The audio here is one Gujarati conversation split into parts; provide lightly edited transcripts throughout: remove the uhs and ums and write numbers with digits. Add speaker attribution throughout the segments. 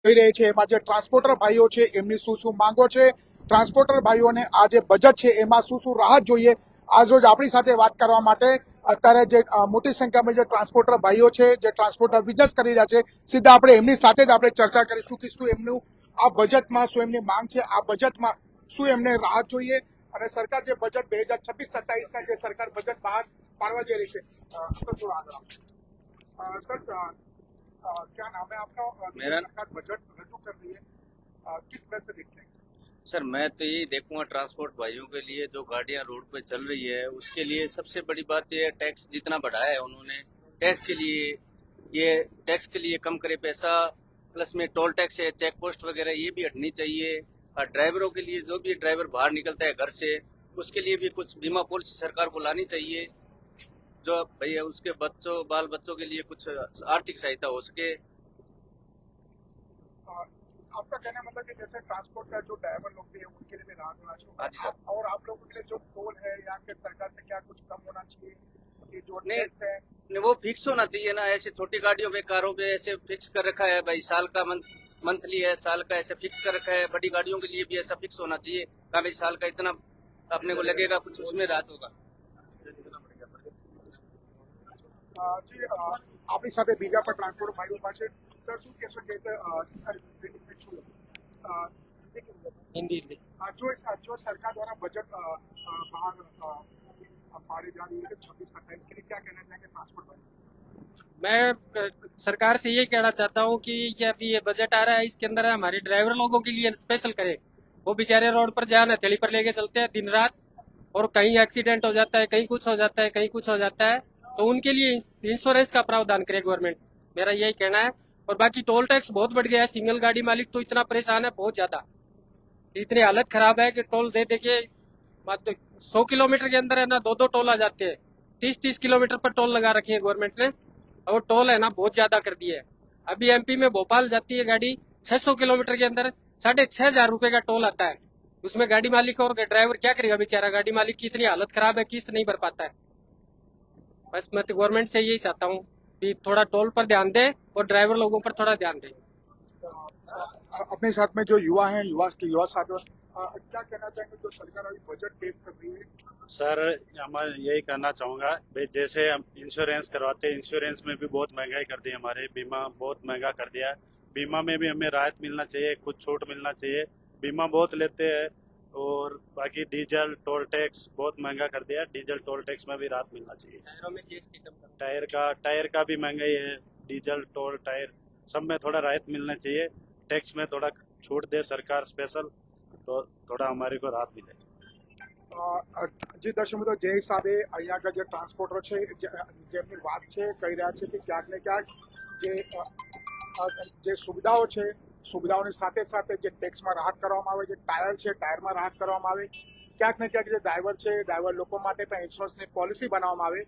Speaker 1: જોઈ રહી છે એમાં જે ટ્રાન્સપોર્ટર ભાઈઓ છે એમની શું શું માંગો છે, ટ્રાન્સપોર્ટર ભાઈઓને આ જે બજેટ છે એમાં શું શું રાહત જોઈએ, આજ રોજ આપણી સાથે વાત કરવા માટે અત્યારે જે મોટી સંખ્યામાં જે ટ્રાન્સપોર્ટર ભાઈઓ છે, જે ટ્રાન્સપોર્ટર બિઝનેસ કરી રહ્યા છે, સીધા આપણે એમની સાથે જ આપણે ચર્ચા કરીશું કે શું એમનું આ બજેટમાં શું એમની માંગ છે, આ બજેટમાં શું એમને રાહત જોઈએ અને સરકાર જે બજેટ 2026-27 ના જે સરકાર બજેટ બહાર પાડવા જઈ રહી છે। सर क्या नाम है आपका और
Speaker 2: मेरा
Speaker 1: सरकार बजट रजू कर रही है, किस तरह से देखते हैं?
Speaker 2: सर मैं तो यही देखूंगा ट्रांसपोर्ट भाइयों के लिए जो गाड़ियां रोड पे चल रही है उसके लिए सबसे बड़ी बात यह है टैक्स जितना बढ़ाया है उन्होंने टैक्स के लिए ये टैक्स के लिए कम करे पैसा प्लस में टोल टैक्स है चेक पोस्ट वगैरह ये भी हटनी चाहिए और ड्राइवरों के लिए जो भी ड्राइवर बाहर निकलता है घर से उसके लिए भी कुछ बीमा पॉलिसी सरकार को लानी चाहिए जो भैया उसके बच्चों बाल बच्चों के लिए कुछ आर्थिक सहायता हो सके।
Speaker 1: आपका कहना मतलब कि जैसे ट्रांसपोर्ट का जो ड्राइवर लोग भी है उनके लिए भी राहत होना
Speaker 2: हाँ जी
Speaker 1: चाहिए,
Speaker 2: सर।
Speaker 1: और आप लोगों के लिए जो टोल है या फिर सरकार से क्या कुछ कम होना चाहिए, कि जो
Speaker 2: नहीं
Speaker 1: टैक्स है
Speaker 2: नहीं, वो फिक्स होना चाहिए ना, ऐसे छोटी गाड़ियों पे कारों पे ऐसे फिक्स कर रखा है भाई साल का मंथली है साल का ऐसे फिक्स कर रखा है, बड़ी गाड़ियों के लिए भी ऐसा फिक्स होना चाहिए कहा भाई साल का इतना अपने को लगेगा कुछ उसमें राहत होगा।
Speaker 1: जी આપણી સાથે બીજા પણ ટ્રાન્સપોર્ટ ભાઈઓ પાસે સર શું કહેશો કે
Speaker 3: हिंदी हिंदी
Speaker 1: जो सरकार द्वारा बजट बाहर पाड़ी जा रही है 26-27 के लिए क्या कहना चाहेंगे ट्रांसपोर्ट भाई?
Speaker 3: मैं सरकार से ये कहना चाहता हूँ कि ये अभी ये बजट आ रहा है इसके अंदर हमारे ड्राइवर लोगों के लिए स्पेशल करे। वो बेचारे रोड पर जहाँ हथेली पर लेके चलते हैं दिन रात, और कहीं एक्सीडेंट हो जाता है, कहीं कुछ हो जाता है, कहीं कुछ हो जाता है, तो उनके लिए इंश्योरेंस का प्रावधान करे गवर्नमेंट। मेरा यही कहना है। और बाकी टोल टैक्स बहुत बढ़ गया है, सिंगल गाड़ी मालिक तो इतना परेशान है बहुत ज्यादा, इतनी हालत खराब है कि टोल दे दे के 100 किलोमीटर के अंदर है ना दो दो टोल आ जाते हैं। 30-30 किलोमीटर पर टोल लगा रखी है गवर्नमेंट ने, और टोल है ना बहुत ज्यादा कर दिए है। अभी एमपी में भोपाल जाती है गाड़ी 600 किलोमीटर के अंदर 6,500 का टोल आता है। उसमें गाड़ी मालिक और ड्राइवर क्या करेगा बेचारा, गाड़ी मालिक की इतनी हालत खराब है, किस्त नहीं भर पाता है। बस मैं तो गवर्नमेंट से यही चाहता हूँ कि थोड़ा टोल पर ध्यान दे और ड्राइवर लोगों पर थोड़ा ध्यान दे।
Speaker 1: अपने साथ में जो युवा हैं, युवा साथियों क्या कहना चाहेंगे जो सरकार अभी बजट पेश कर रही है?
Speaker 4: सर मैं यही कहना चाहूंगा भाई जैसे हम इंश्योरेंस करवाते हैं इंश्योरेंस में भी बहुत महंगाई कर दी है, हमारे बीमा बहुत महंगा कर दिया है। बीमा में भी हमें राहत मिलना चाहिए, कुछ छूट मिलना चाहिए। बीमा बहुत लेते हैं और बाकी डीजल टोल टैक्स बहुत महंगा कर दिया है, डीजल टोल टैक्स में भी राहत मिलना चाहिए।
Speaker 3: टायरों में जीएसटी कम करो।
Speaker 4: टायर का भी महंगाई है, डीजल टोल टायर सब में थोड़ा राहत मिलना चाहिए। टैक्स में थोड़ा छूट दे सरकार स्पेशल तो थोड़ा हमारे को राहत मिले।
Speaker 1: જે દર્શક મિત્રો જે હિસાબે અહીંયા આગળ જે ટ્રાન્સપોર્ટર છે જેમની વાત છે કહી રહ્યા છે કે ક્યાંક ને ક્યાંક જે સુવિધાઓ છે સુવિધાઓની સાથે સાથે જે ટેક્સમાં રાહત કરવામાં આવે, જે ટાયર છે ટાયરમાં રાહત કરવામાં આવે, ક્યાંક ને ક્યાંક જે ડ્રાઈવર છે ડ્રાઈવર લોકો માટે પણ ઇન્સ્યોરન્સની પોલિસી બનાવવામાં આવે।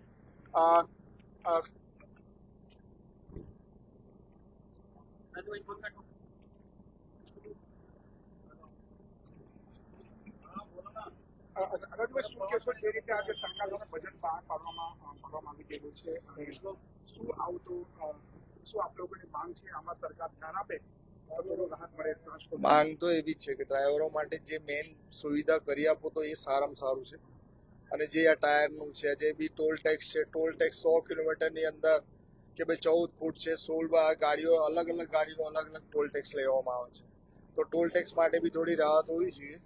Speaker 1: રજૂઆત શું કહેશો જે રીતે આજે સરકાર દ્વારા બજેટ બહાર પાડવામાં આવી ગયેલું છે અને શું આવતું શું આપ લોકોની માંગ છે આમાં સરકાર ધ્યાન આપે તો થોડું રાહત મળે ટ્રાન્સપોર્ટ?
Speaker 5: માંગ તો એવી જ છે કે ડ્રાઈવરો માટે જે મેઇન સુવિધા કરી આપો તો એ સારામાં સારું છે। અને જે આ ટાયરનું છે, જે બી ટોલ ટેક્સ છે, ટોલ ટેક્સ 100 કિલોમીટરની અંદર કે ભાઈ 14 ફૂટ છે, 16 ગાડીઓ અલગ અલગ ગાડીનો અલગ અલગ ટોલ ટેક્સ લેવામાં આવે છે, તો ટોલ ટેક્સ માટે બી થોડી રાહત હોવી જોઈએ।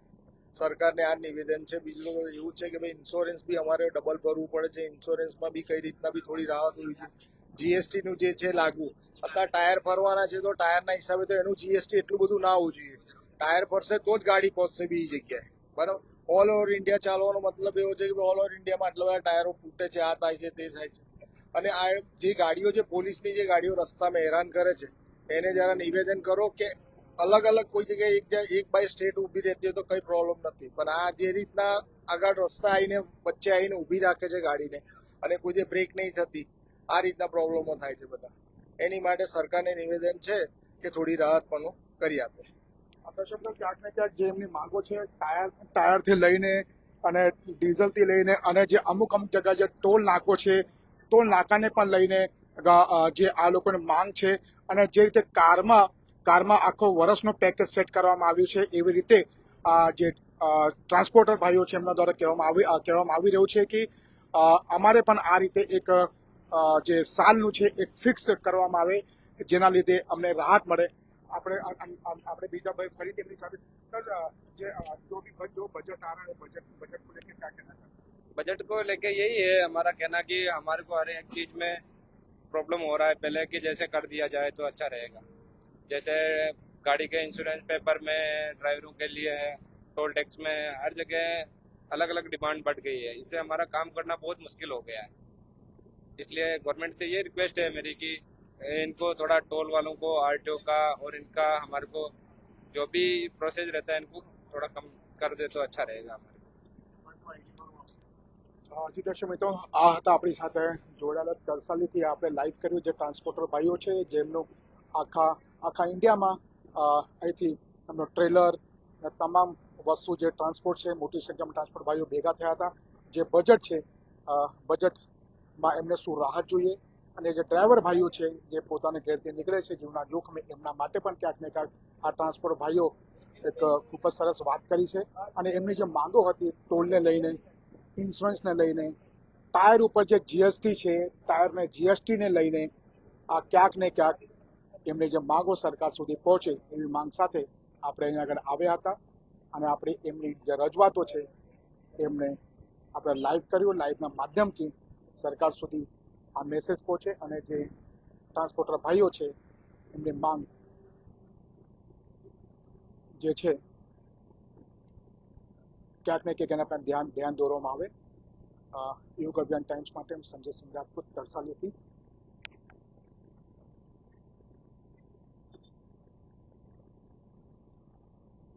Speaker 5: સરકારને આ નિવેદન છે। બીજું એવું છે કે ભાઈ ઇન્સ્યોરન્સ બી અમારે ડબલ ભરવું પડે છે, ઇન્સ્યોરન્સમાં બી કઈ રીતના બી થોડી રાહત હોવી જોઈએ। જીએસટી નું જે છે લાગુ, અત્યારે ટાયર ફરવાના છે તો ટાયરના હિસાબે તો એનું જીએસટી એટલું બધું ના હોવું જોઈએ। ટાયર ફરશે તો જ ગાડી પહોંચશે બીજી જગ્યાએ, બરાબર। ઓલ ઓવર ઇન્ડિયા ચાલવાનો મતલબ એવો છે કે ઓલ ઓવર ઇન્ડિયામાં આટલા બધા ટાયરો ફૂટે છે, આ થાય છે તે થાય છે। અને આ જે ગાડીઓ જે પોલીસની જે ગાડીઓ રસ્તામાં હેરાન કરે છે એને જરા નિવેદન કરો કે અલગ અલગ કોઈ જગ્યાએ એક બાય સ્ટેટ ઉભી રહેતી હોય તો કઈ પ્રોબ્લેમ નથી, પણ આ જે રીતના આગળ રસ્તા આવીને વચ્ચે આવીને ઉભી રાખે છે ગાડીને અને કોઈ જે બ્રેક નહીં થતી, આ રીતના પ્રોબ્લેમો થાય છે બધા। એની માટે સરકારને નિવેદન છે કે થોડી રાહત પણ કરી આપે।
Speaker 1: દર્શકો ક્યાંક ને ક્યાંક જે એમની માંગો છે ટાયરથી લઈને અને ડીઝલથી લઈને અને જે અમુક જગ્યા જે ટોલ નાકો છે ટોલ નાકાને પણ લઈને જે આ લોકોની માંગ છે, અને જે રીતે કારમાં કારમાં આખો વર્ષનો પેકેજ સેટ કરવામાં આવ્યું છે, એવી રીતે જે ટ્રાન્સપોર્ટર ભાઈઓ છે એમના દ્વારા કહેવામાં આવી રહ્યું છે કે અમારે પણ આ રીતે એક જે સાલનું છે એક ફિક્સ કરવામાં આવે, જેના લીધે અમને રાહત મળે. આપણે બીજા ભાઈ ફરી તેમની સાથે સર, जो बजट आ रहा है, बजट को लेकर क्या कहना चाहते हैं?
Speaker 6: बजट को लेके यही है हमारा कहना कि हमारे को हर एक चीज में प्रॉब्लम हो रहा है पहले कि जैसे कर दिया जाए तो अच्छा रहेगा। जैसे गाड़ी के इंश्योरेंस पेपर में, ड्राइवरों के लिए है, टोल टैक्स में, हर जगह अलग अलग डिमांड बढ़ गई है। इससे हमारा काम करना बहुत मुश्किल हो गया है। इसलिए गवर्नमेंट से ये रिक्वेस्ट है मेरी कि इनको थोड़ा टोल वालों को, आरटीओ का और इनका हमारे को जो भी प्रोसेस रहता है इनको थोड़ा कम कर दे तो अच्छा रहेगा हमारे।
Speaker 1: જી દર્શક મિત્રો, આ હતા આપણી સાથે જોડાયેલા તરસાલીથી આપણે લાઈવ કર્યું જે ટ્રાન્સપોર્ટર ભાઈઓ છે, જેમનું આખા ઇન્ડિયામાં અહીંથી એમનો ટ્રેલર અને તમામ વસ્તુ જે ટ્રાન્સપોર્ટ છે, મોટી સંખ્યામાં ટ્રાન્સપોર્ટ ભાઈઓ ભેગા થયા હતા. જે બજેટ છે, બજેટમાં એમને શું રાહત જોઈએ, અને જે ડ્રાઈવર ભાઈઓ છે જે પોતાને ઘેરથી નીકળે છે જીવના જોખમે, એમના માટે પણ ક્યાંક ને ક્યાંક આ ટ્રાન્સપોર્ટ ભાઈઓ એક ખૂબ જ સરસ વાત કરી છે. અને એમની જે માંગો હતી ટોલને લઈને, ઇન્સ્યોરન્સને લઈને, ટાયર ઉપર જે જીએસટી છે, ટાયરને જીએસટીને લઈને આ ક્યાંક ને ક્યાંક એમની જે માંગો સરકાર સુધી પહોંચે એવી માંગ સાથે આપણે અહીંયા આગળ આવ્યા હતા. અને આપણે એમની જે રજૂઆતો છે એમને આપણે લાઈવ કર્યું. લાઈવના માધ્યમથી સરકાર સુધી આ મેસેજ પહોંચે અને જે ટ્રાન્સપોર્ટર ભાઈઓ છે એમની માંગ જે છે ક્યાંક ને ક્યાંક એના પર ધ્યાન દોરવામાં આવે. યુગ અભિયાન ટાઈમ્સ માટે હું સંજય સિંહ રાજપૂત તરસાલીથી.